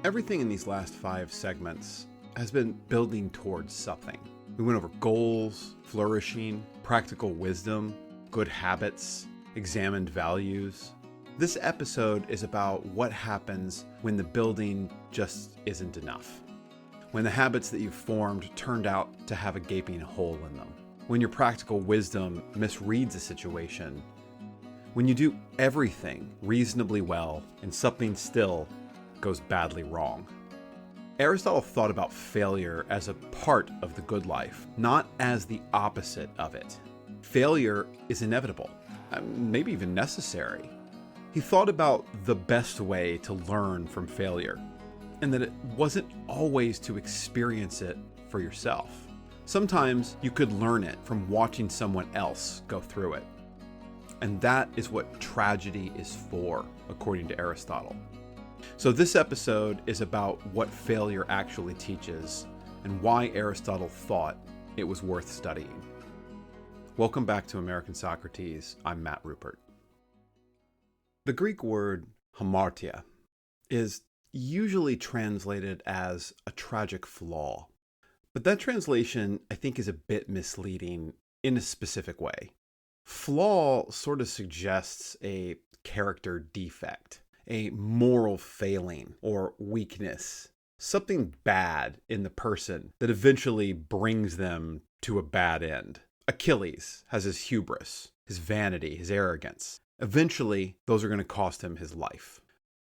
Everything in these last 5 segments has been building towards something. We went over goals, flourishing, practical wisdom, good habits, examined values. This episode is about what happens when the building just isn't enough. When the habits that you've formed turned out to have a gaping hole in them. When your practical wisdom misreads a situation. When you do everything reasonably well and something still goes badly wrong. Aristotle thought about failure as a part of the good life, not as the opposite of it. Failure is inevitable, maybe even necessary. He thought about the best way to learn from failure, and that it wasn't always to experience it for yourself. Sometimes you could learn it from watching someone else go through it. And that is what tragedy is for, according to Aristotle. So this episode is about what failure actually teaches and why Aristotle thought it was worth studying. Welcome back to American Socrates. I'm Matt Rupert. The Greek word hamartia is usually translated as a tragic flaw. But that translation, I think, is a bit misleading in a specific way. Flaw sort of suggests a character defect, a moral failing or weakness, something bad in the person that eventually brings them to a bad end. Achilles has his hubris, his vanity, his arrogance. Eventually, those are going to cost him his life.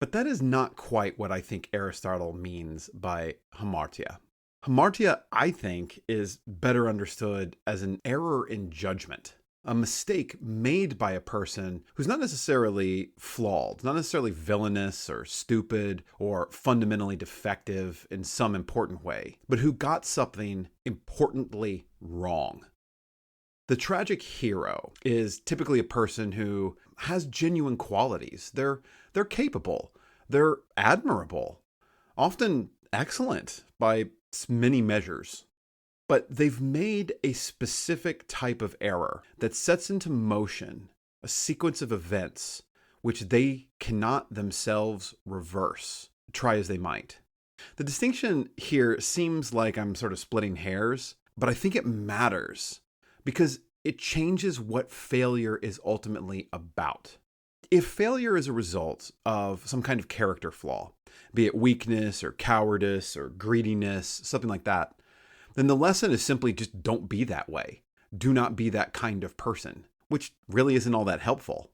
But that is not quite what I think Aristotle means by hamartia. Hamartia, I think, is better understood as an error in judgment. A mistake made by a person who's not necessarily flawed, not necessarily villainous or stupid or fundamentally defective in some important way, but who got something importantly wrong. The tragic hero is typically a person who has genuine qualities. They're capable, they're admirable, often excellent by many measures. But they've made a specific type of error that sets into motion a sequence of events which they cannot themselves reverse, try as they might. The distinction here seems like I'm sort of splitting hairs, but I think it matters because it changes what failure is ultimately about. If failure is a result of some kind of character flaw, be it weakness or cowardice or greediness, something like that, then the lesson is simply just don't be that way. Do not be that kind of person, which really isn't all that helpful.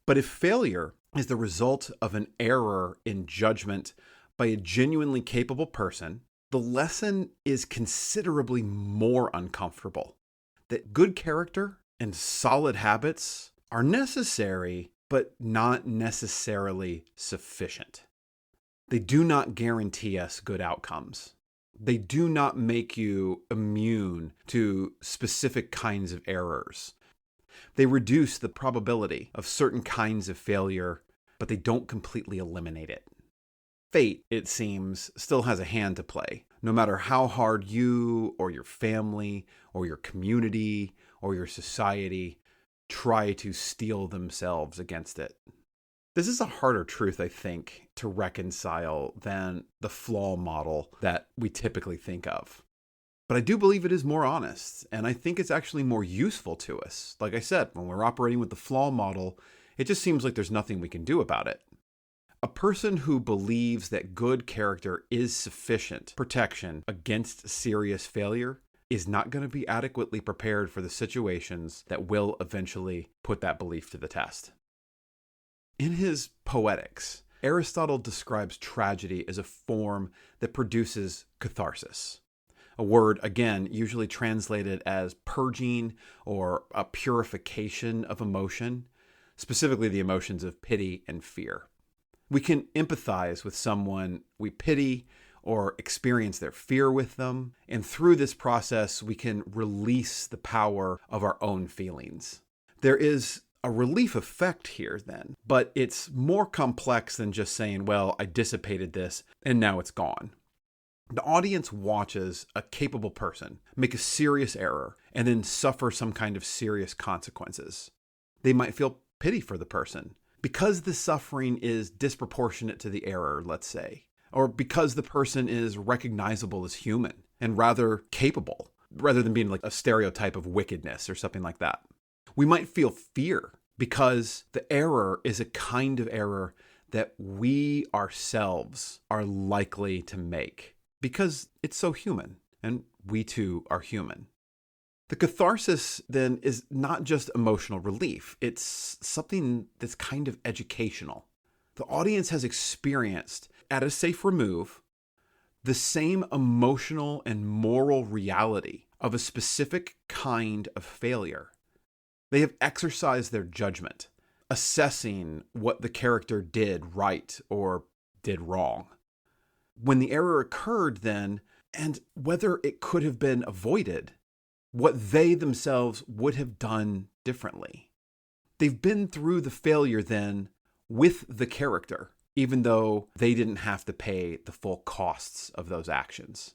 But if failure is the result of an error in judgment by a genuinely capable person, the lesson is considerably more uncomfortable. That good character and solid habits are necessary, but not necessarily sufficient. They do not guarantee us good outcomes. They do not make you immune to specific kinds of errors. They reduce the probability of certain kinds of failure, but they don't completely eliminate it. Fate, it seems, still has a hand to play, no matter how hard you or your family or your community or your society try to steel themselves against it. This is a harder truth, I think, to reconcile than the flaw model that we typically think of. But I do believe it is more honest, and I think it's actually more useful to us. Like I said, when we're operating with the flaw model, it just seems like there's nothing we can do about it. A person who believes that good character is sufficient protection against serious failure is not going to be adequately prepared for the situations that will eventually put that belief to the test. In his Poetics, Aristotle describes tragedy as a form that produces catharsis. A word, again, usually translated as purging or a purification of emotion, specifically the emotions of pity and fear. We can empathize with someone we pity or experience their fear with them, and through this process, we can release the power of our own feelings. There is a relief effect here then, but it's more complex than just saying, well, I dissipated this and now it's gone. The audience watches a capable person make a serious error and then suffer some kind of serious consequences. They might feel pity for the person because the suffering is disproportionate to the error, let's say, or because the person is recognizable as human and rather capable, rather than being like a stereotype of wickedness or something like that. We might feel fear because the error is a kind of error that we ourselves are likely to make because it's so human, and we too are human. The catharsis then is not just emotional relief. It's something that's kind of educational. The audience has experienced, at a safe remove, the same emotional and moral reality of a specific kind of failure. They have exercised their judgment, assessing what the character did right or did wrong. When the error occurred then, and whether it could have been avoided, what they themselves would have done differently. They've been through the failure then with the character, even though they didn't have to pay the full costs of those actions.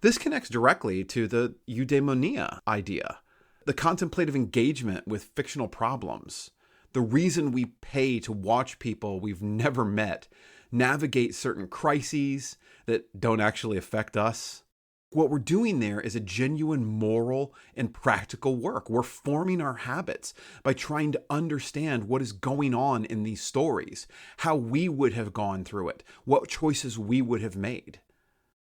This connects directly to the eudaimonia idea, the contemplative engagement with fictional problems, the reason we pay to watch people we've never met navigate certain crises that don't actually affect us. What we're doing there is a genuine moral and practical work. We're forming our habits by trying to understand what is going on in these stories, how we would have gone through it, what choices we would have made.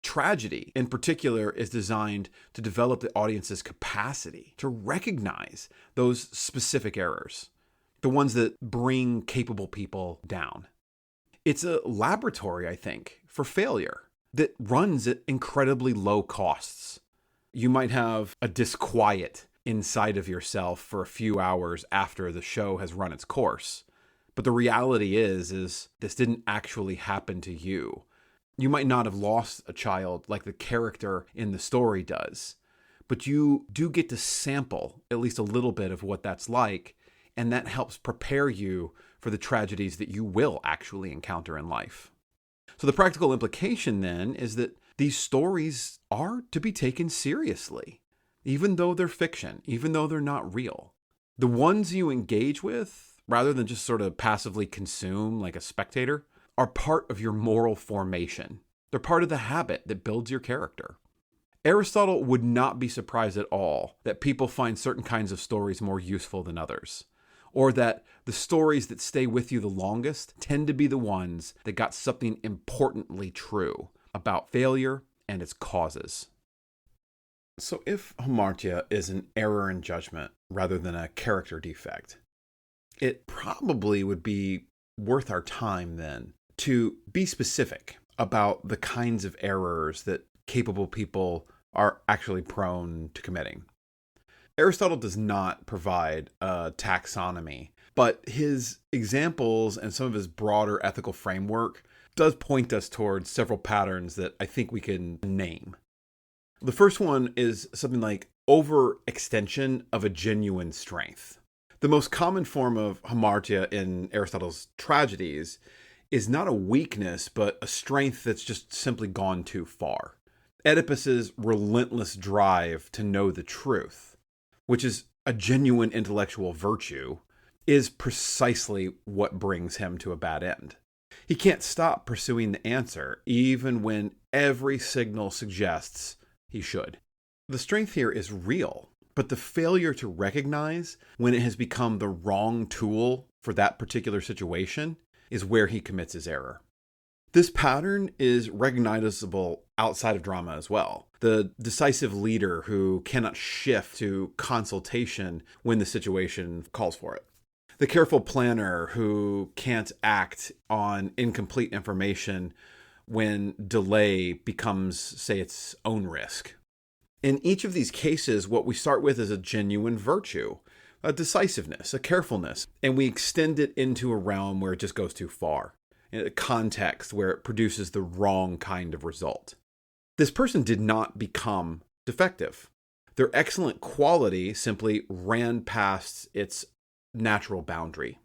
Tragedy, in particular, is designed to develop the audience's capacity to recognize those specific errors, the ones that bring capable people down. It's a laboratory, I think, for failure that runs at incredibly low costs. You might have a disquiet inside of yourself for a few hours after the show has run its course. But the reality is this didn't actually happen to you. You might not have lost a child like the character in the story does, but you do get to sample at least a little bit of what that's like, and that helps prepare you for the tragedies that you will actually encounter in life. So the practical implication then is that these stories are to be taken seriously, even though they're fiction, even though they're not real. The ones you engage with, rather than just sort of passively consume like a spectator, are part of your moral formation. They're part of the habit that builds your character. Aristotle would not be surprised at all that people find certain kinds of stories more useful than others, or that the stories that stay with you the longest tend to be the ones that got something importantly true about failure and its causes. So if hamartia is an error in judgment rather than a character defect, it probably would be worth our time then to be specific about the kinds of errors that capable people are actually prone to committing. Aristotle does not provide a taxonomy, but his examples and some of his broader ethical framework does point us towards several patterns that I think we can name. The first one is something like overextension of a genuine strength. The most common form of hamartia in Aristotle's tragedies is not a weakness, but a strength that's just simply gone too far. Oedipus's relentless drive to know the truth, which is a genuine intellectual virtue, is precisely what brings him to a bad end. He can't stop pursuing the answer, even when every signal suggests he should. The strength here is real, but the failure to recognize when it has become the wrong tool for that particular situation is where he commits his error. This pattern is recognizable outside of drama as well. The decisive leader who cannot shift to consultation when the situation calls for it. The careful planner who can't act on incomplete information when delay becomes, say, its own risk. In each of these cases, what we start with is a genuine virtue, a decisiveness, a carefulness, and we extend it into a realm where it just goes too far, in a context where it produces the wrong kind of result. This person did not become defective. Their excellent quality simply ran past its natural boundary.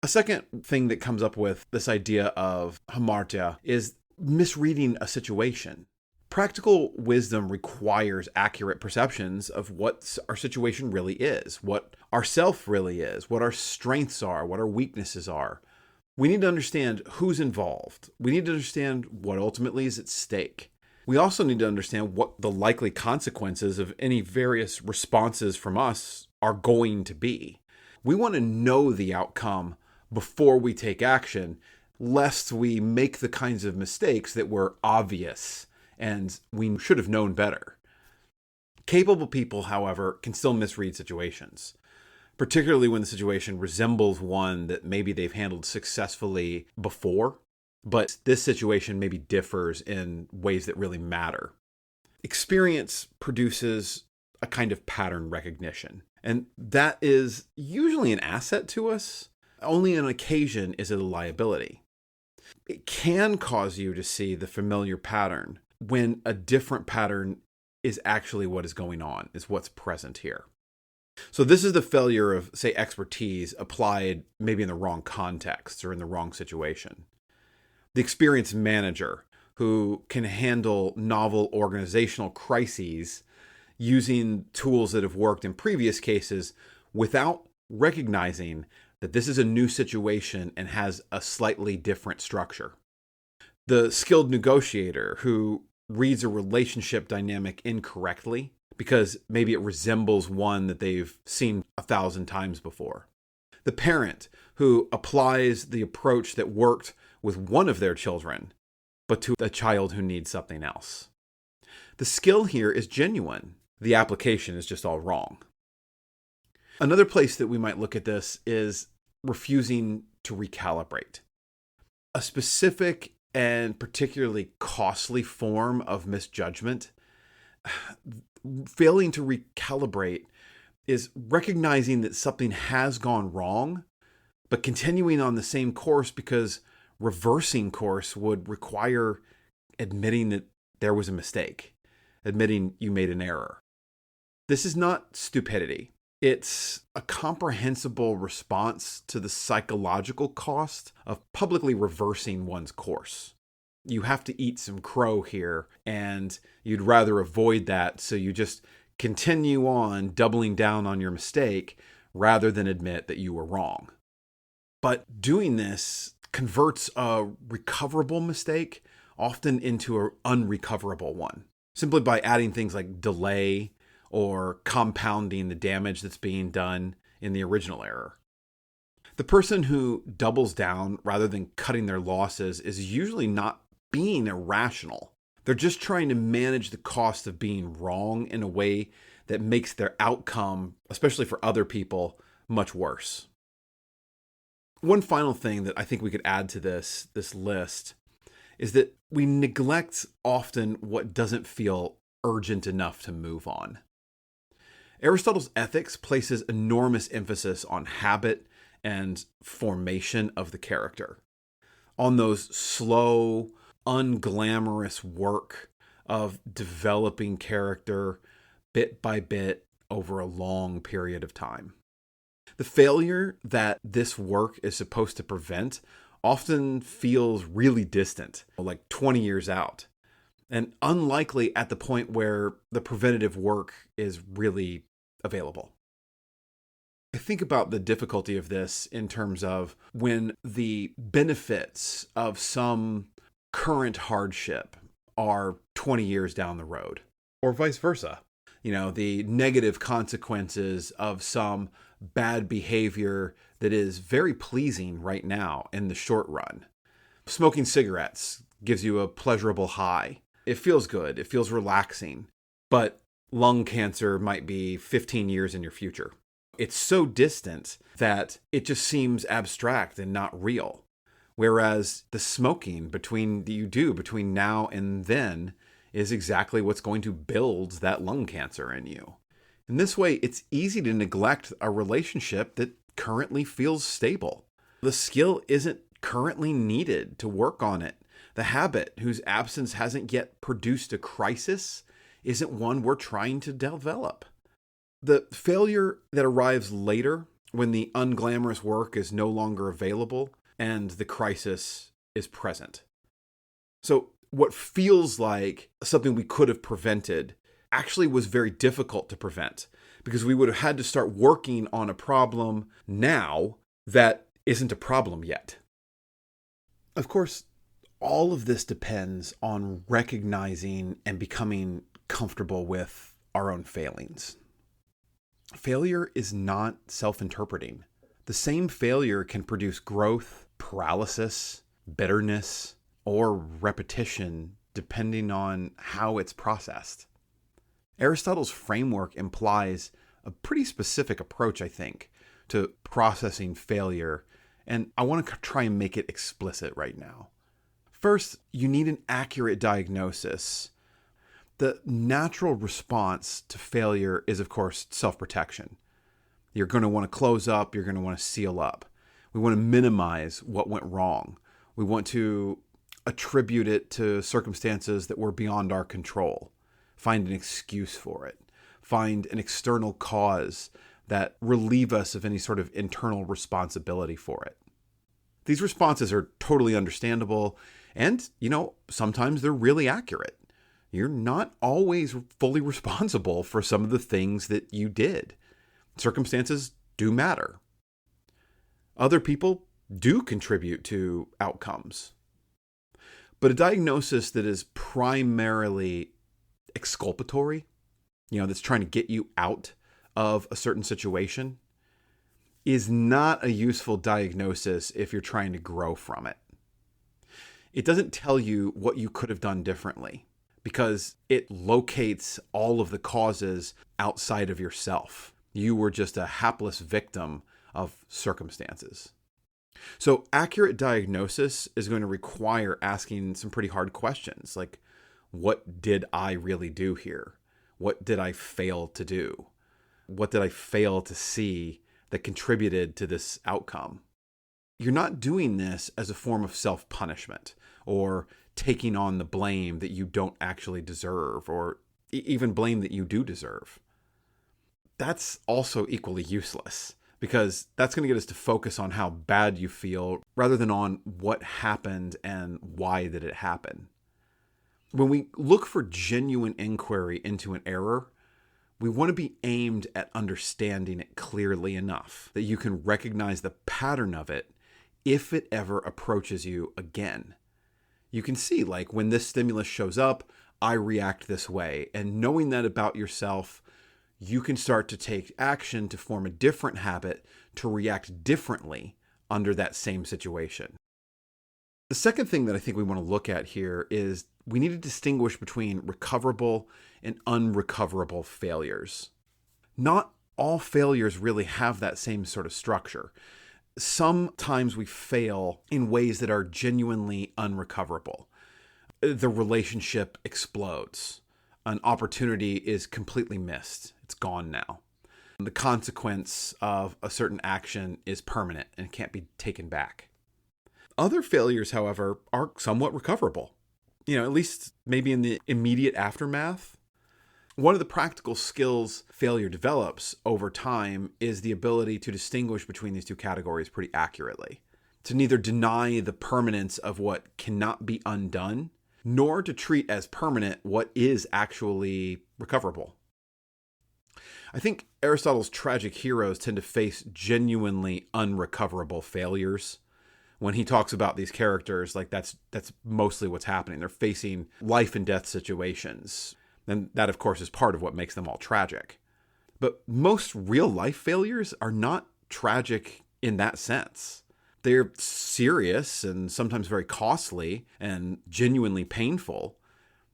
A second thing that comes up with this idea of hamartia is misreading a situation. Practical wisdom requires accurate perceptions of what our situation really is, what our self really is, what our strengths are, what our weaknesses are. We need to understand who's involved. We need to understand what ultimately is at stake. We also need to understand what the likely consequences of any various responses from us are going to be. We want to know the outcome before we take action, lest we make the kinds of mistakes that were obvious and we should have known better. Capable people, however, can still misread situations, particularly when the situation resembles one that maybe they've handled successfully before, but this situation maybe differs in ways that really matter. Experience produces a kind of pattern recognition, and that is usually an asset to us. Only on occasion is it a liability. It can cause you to see the familiar pattern when a different pattern is actually what is going on, is what's present here. So this is the failure of, say, expertise applied maybe in the wrong context or in the wrong situation. The experienced manager who can handle novel organizational crises using tools that have worked in previous cases without recognizing that this is a new situation and has a slightly different structure. The skilled negotiator who reads a relationship dynamic incorrectly because maybe it resembles one that they've seen 1,000 times before. The parent who applies the approach that worked with one of their children, but to a child who needs something else. The skill here is genuine. The application is just all wrong. Another place that we might look at this is refusing to recalibrate. A specific and particularly costly form of misjudgment, failing to recalibrate, is recognizing that something has gone wrong, but continuing on the same course because reversing course would require admitting that there was a mistake, admitting you made an error. This is not stupidity. It's a comprehensible response to the psychological cost of publicly reversing one's course. You have to eat some crow here, and you'd rather avoid that, so you just continue on doubling down on your mistake rather than admit that you were wrong. But doing this converts a recoverable mistake often into an unrecoverable one, simply by adding things like delay or compounding the damage that's being done in the original error. The person who doubles down rather than cutting their losses is usually not being irrational. They're just trying to manage the cost of being wrong in a way that makes their outcome, especially for other people, much worse. One final thing that I think we could add to this list is that we neglect often what doesn't feel urgent enough to move on. Aristotle's ethics places enormous emphasis on habit and formation of the character, on those slow, unglamorous work of developing character bit by bit over a long period of time. The failure that this work is supposed to prevent often feels really distant, like 20 years out, and unlikely at the point where the preventative work is really available. I think about the difficulty of this in terms of when the benefits of some current hardship are 20 years down the road, or vice versa. The negative consequences of some bad behavior that is very pleasing right now in the short run. Smoking cigarettes gives you a pleasurable high. It feels good. It feels relaxing. But lung cancer might be 15 years in your future. It's so distant that it just seems abstract and not real. Whereas the smoking between now and then is exactly what's going to build that lung cancer in you. In this way, it's easy to neglect a relationship that currently feels stable. The skill isn't currently needed to work on it. The habit whose absence hasn't yet produced a crisis isn't one we're trying to develop. The failure that arrives later when the unglamorous work is no longer available and the crisis is present. So what feels like something we could have prevented actually was very difficult to prevent because we would have had to start working on a problem now that isn't a problem yet. Of course, all of this depends on recognizing and becoming comfortable with our own failings. Failure is not self-interpreting. The same failure can produce growth, paralysis, bitterness, or repetition depending on how it's processed. Aristotle's framework implies a pretty specific approach, I think, to processing failure, and I want to try and make it explicit right now. First, you need an accurate diagnosis. The natural response to failure is, of course, self-protection. You're going to want to close up. You're going to want to seal up. We want to minimize what went wrong. We want to attribute it to circumstances that were beyond our control. Find an excuse for it. Find an external cause that relieve us of any sort of internal responsibility for it. These responses are totally understandable, and, sometimes they're really accurate. You're not always fully responsible for some of the things that you did. Circumstances do matter. Other people do contribute to outcomes. But a diagnosis that is primarily exculpatory, that's trying to get you out of a certain situation, is not a useful diagnosis if you're trying to grow from it. It doesn't tell you what you could have done differently because it locates all of the causes outside of yourself. You were just a hapless victim of circumstances. So accurate diagnosis is going to require asking some pretty hard questions like, what did I really do here? What did I fail to do? What did I fail to see that contributed to this outcome? You're not doing this as a form of self-punishment or taking on the blame that you don't actually deserve or even blame that you do deserve. That's also equally useless because that's going to get us to focus on how bad you feel rather than on what happened and why did it happen. When we look for genuine inquiry into an error, we want to be aimed at understanding it clearly enough that you can recognize the pattern of it if it ever approaches you again. You can see, like, when this stimulus shows up, I react this way. And knowing that about yourself, you can start to take action to form a different habit to react differently under that same situation. The second thing that I think we want to look at here is we need to distinguish between recoverable and unrecoverable failures. Not all failures really have that same sort of structure. Sometimes we fail in ways that are genuinely unrecoverable. The relationship explodes. An opportunity is completely missed. It's gone now. The consequence of a certain action is permanent and can't be taken back. Other failures, however, are somewhat recoverable. At least maybe in the immediate aftermath. One of the practical skills failure develops over time is the ability to distinguish between these two categories pretty accurately. To neither deny the permanence of what cannot be undone, nor to treat as permanent what is actually recoverable. I think Aristotle's tragic heroes tend to face genuinely unrecoverable failures. When he talks about these characters, like that's mostly what's happening. They're facing life and death situations. And that, of course, is part of what makes them all tragic. But most real life failures are not tragic in that sense. They're serious and sometimes very costly and genuinely painful,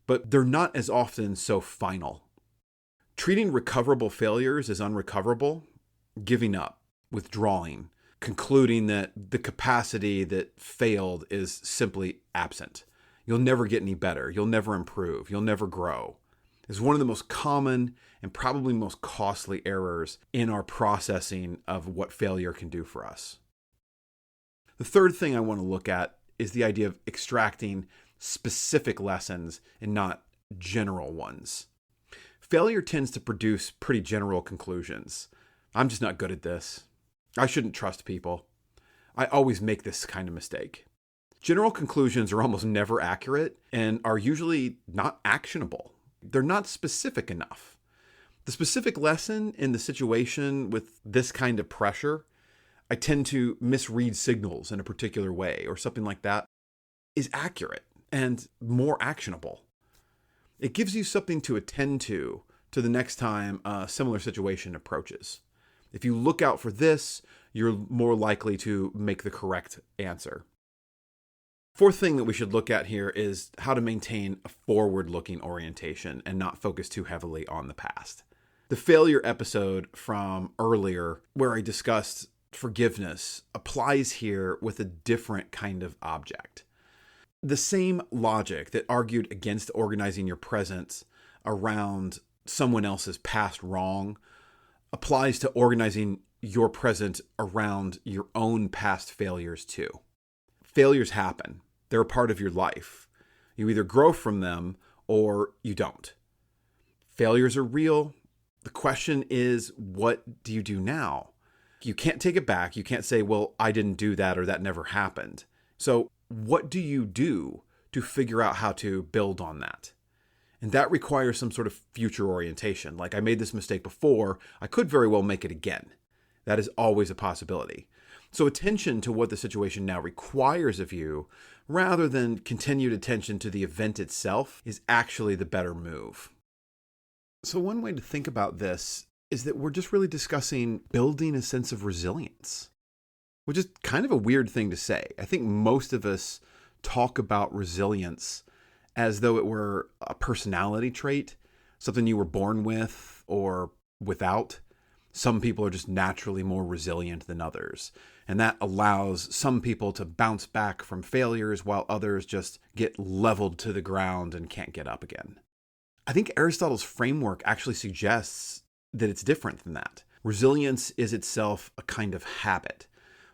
but they're not as often so final. Treating recoverable failures as unrecoverable, giving up, withdrawing, concluding that the capacity that failed is simply absent. You'll never get any better. You'll never improve. You'll never grow. Is one of the most common and probably most costly errors in our processing of what failure can do for us. The third thing I want to look at is the idea of extracting specific lessons and not general ones. Failure tends to produce pretty general conclusions. I'm just not good at this. I shouldn't trust people. I always make this kind of mistake. General conclusions are almost never accurate and are usually not actionable. They're not specific enough. The specific lesson in the situation with this kind of pressure, I tend to misread signals in a particular way or something like that. is accurate and more actionable. It gives you something to attend to the next time a similar situation approaches. If you look out for this, you're more likely to make the correct answer. Fourth thing that we should look at here is how to maintain a forward-looking orientation and not focus too heavily on the past. The failure episode from earlier, where I discussed forgiveness, applies here with a different kind of object. The same logic that argued against organizing your present around someone else's past wrong applies to organizing your present around your own past failures too. Failures happen. They're a part of your life. You either grow from them or you don't. Failures are real. The question is, what do you do now? You can't take it back. You can't say, well, I didn't do that or that never happened. So what do you do to figure out how to build on that? And that requires some sort of future orientation. Like, I made this mistake before, I could very well make it again. That is always a possibility. So attention to what the situation now requires of you, rather than continued attention to the event itself, is actually the better move. So one way to think about this is that we're just really discussing building a sense of resilience, which is kind of a weird thing to say. I think most of us talk about resilience as though it were a personality trait, something you were born with or without. Some people are just naturally more resilient than others, and that allows some people to bounce back from failures while others just get leveled to the ground and can't get up again. I think Aristotle's framework actually suggests that it's different than that. Resilience is itself a kind of habit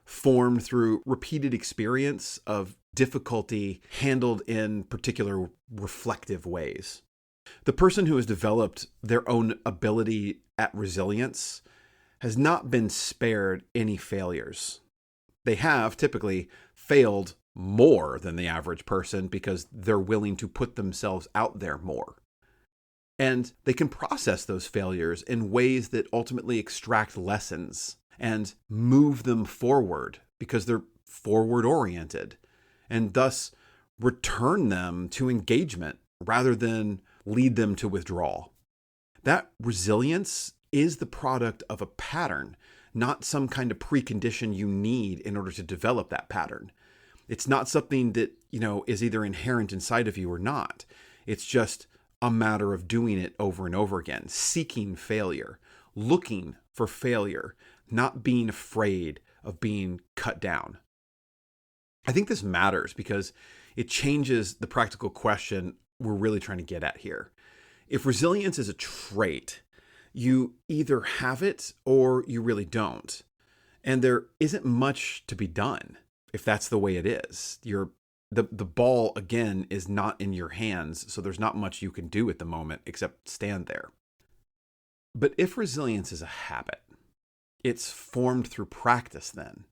formed through repeated experience of difficulty handled in particular reflective ways. The person who has developed their own ability at resilience has not been spared any failures. They have typically failed more than the average person because they're willing to put themselves out there more. And they can process those failures in ways that ultimately extract lessons and move them forward because they're forward-oriented, and thus return them to engagement rather than lead them to withdrawal. That resilience is the product of a pattern, not some kind of precondition you need in order to develop that pattern. It's not something that, is either inherent inside of you or not. It's just a matter of doing it over and over again, seeking failure, looking for failure, not being afraid of being cut down. I think this matters because it changes the practical question we're really trying to get at here. If resilience is a trait, you either have it or you really don't. And there isn't much to be done if that's the way it is. The ball, again, is not in your hands, so there's not much you can do at the moment except stand there. But if resilience is a habit, it's formed through practice then,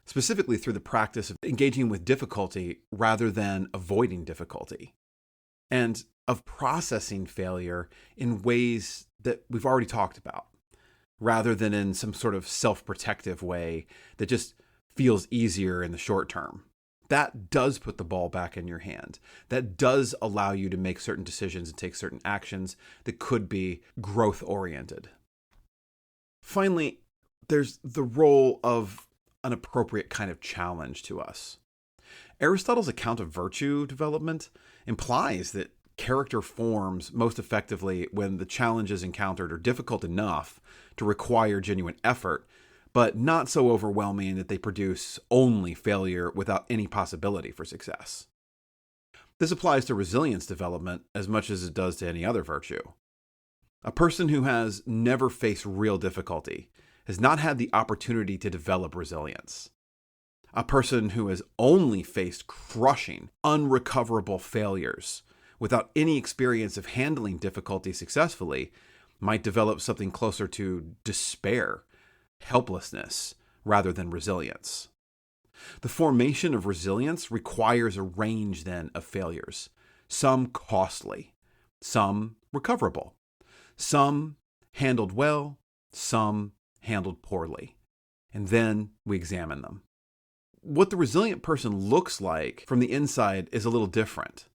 specifically through the practice of engaging with difficulty rather than avoiding difficulty, and of processing failure in ways that we've already talked about, rather than in some sort of self-protective way that just feels easier in the short term. That does put the ball back in your hand. That does allow you to make certain decisions and take certain actions that could be growth-oriented. Finally, there's the role of an appropriate kind of challenge to us. Aristotle's account of virtue development implies that character forms most effectively when the challenges encountered are difficult enough to require genuine effort, but not so overwhelming that they produce only failure without any possibility for success. This applies to resilience development as much as it does to any other virtue. A person who has never faced real difficulty has not had the opportunity to develop resilience. A person who has only faced crushing, unrecoverable failures without any experience of handling difficulty successfully might develop something closer to despair, helplessness, rather than resilience. The formation of resilience requires a range then of failures, some costly, some recoverable, some handled well, some handled poorly, and then we examine them. what the resilient person looks like from the inside is a little different.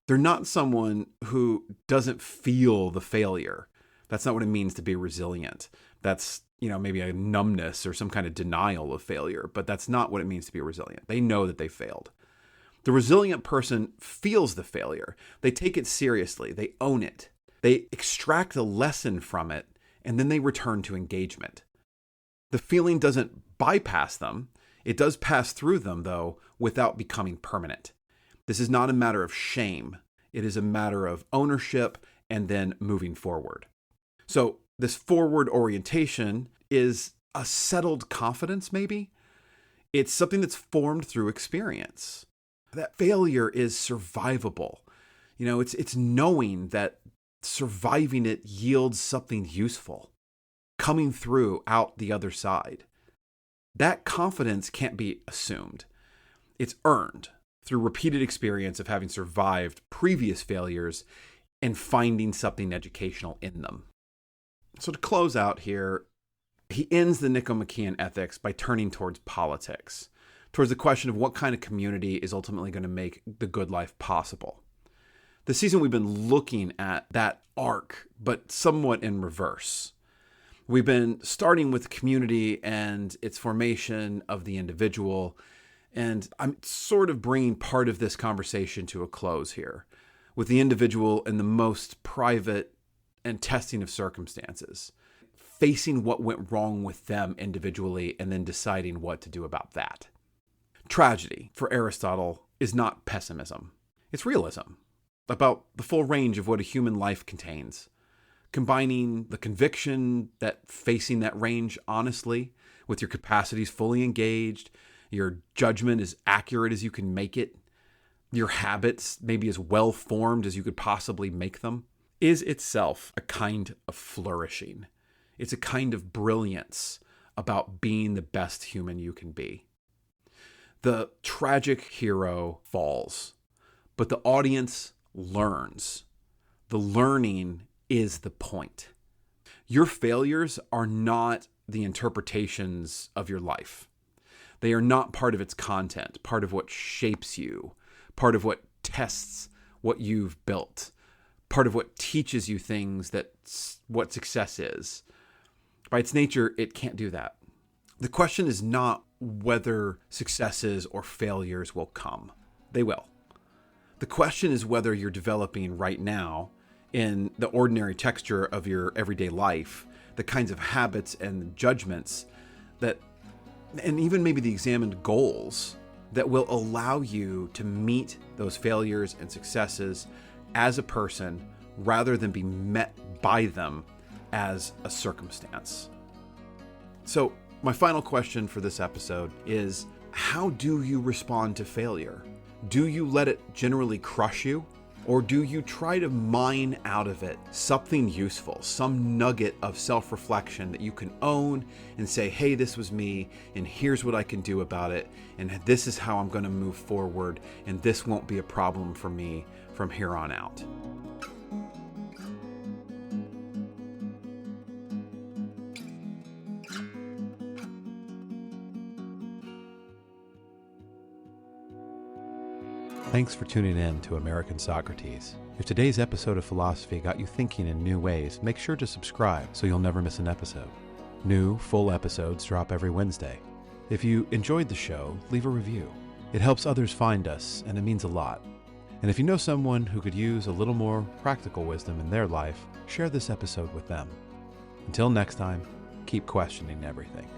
They're not someone who doesn't feel the failure. That's not what it means to be resilient. That's, maybe a numbness or some kind of denial of failure, but that's not what it means to be resilient. They know that they failed. The resilient person feels the failure. They take it seriously. They own it. They extract a lesson from it, and then they return to engagement. The feeling doesn't bypass them. It does pass through them, though, without becoming permanent. This is not a matter of shame. It is a matter of ownership and then moving forward. So this forward orientation is a settled confidence, maybe. It's something that's formed through experience. That failure is survivable. It's knowing that surviving it yields something useful, coming through out the other side. That confidence can't be assumed. It's earned through repeated experience of having survived previous failures and finding something educational in them. So to close out here, he ends the Nicomachean Ethics by turning towards politics, towards the question of what kind of community is ultimately going to make the good life possible. This season, we've been looking at that arc, but somewhat in reverse. We've been starting with community and its formation of the individual, and I'm sort of bringing part of this conversation to a close here, with the individual in the most private and testing of circumstances, facing what went wrong with them individually and then deciding what to do about that. Tragedy, for Aristotle, is not pessimism. It's realism about the full range of what a human life contains, combining the conviction that facing that range honestly, with your capacities fully engaged, your judgment as accurate as you can make it, your habits maybe as well formed as you could possibly make them, is itself a kind of flourishing. It's a kind of brilliance about being the best human you can be. The tragic hero falls, but the audience learns. The learning is the point. Your failures are not the interpretations of your life. They are not part of its content, part of what shapes you, part of what tests what you've built, part of what teaches you things that's what success is. By its nature, it can't do that. The question is not whether successes or failures will come. They will. The question is whether you're developing right now, in the ordinary texture of your everyday life, the kinds of habits and judgments that, and even maybe the examined goals that will allow you to meet those failures and successes as a person rather than be met by them as a circumstance. So my final question for this episode is, how do you respond to failure? Do you let it generally crush you? Or do you try to mine out of it something useful, some nugget of self-reflection that you can own and say, hey, this was me, and here's what I can do about it, and this is how I'm going to move forward, and this won't be a problem for me from here on out. Thanks for tuning in to American Socrates. If today's episode of Philosophy got you thinking in new ways, make sure to subscribe so you'll never miss an episode. New, full episodes drop every Wednesday. If you enjoyed the show, leave a review. It helps others find us, and it means a lot. And if you know someone who could use a little more practical wisdom in their life, share this episode with them. Until next time, keep questioning everything.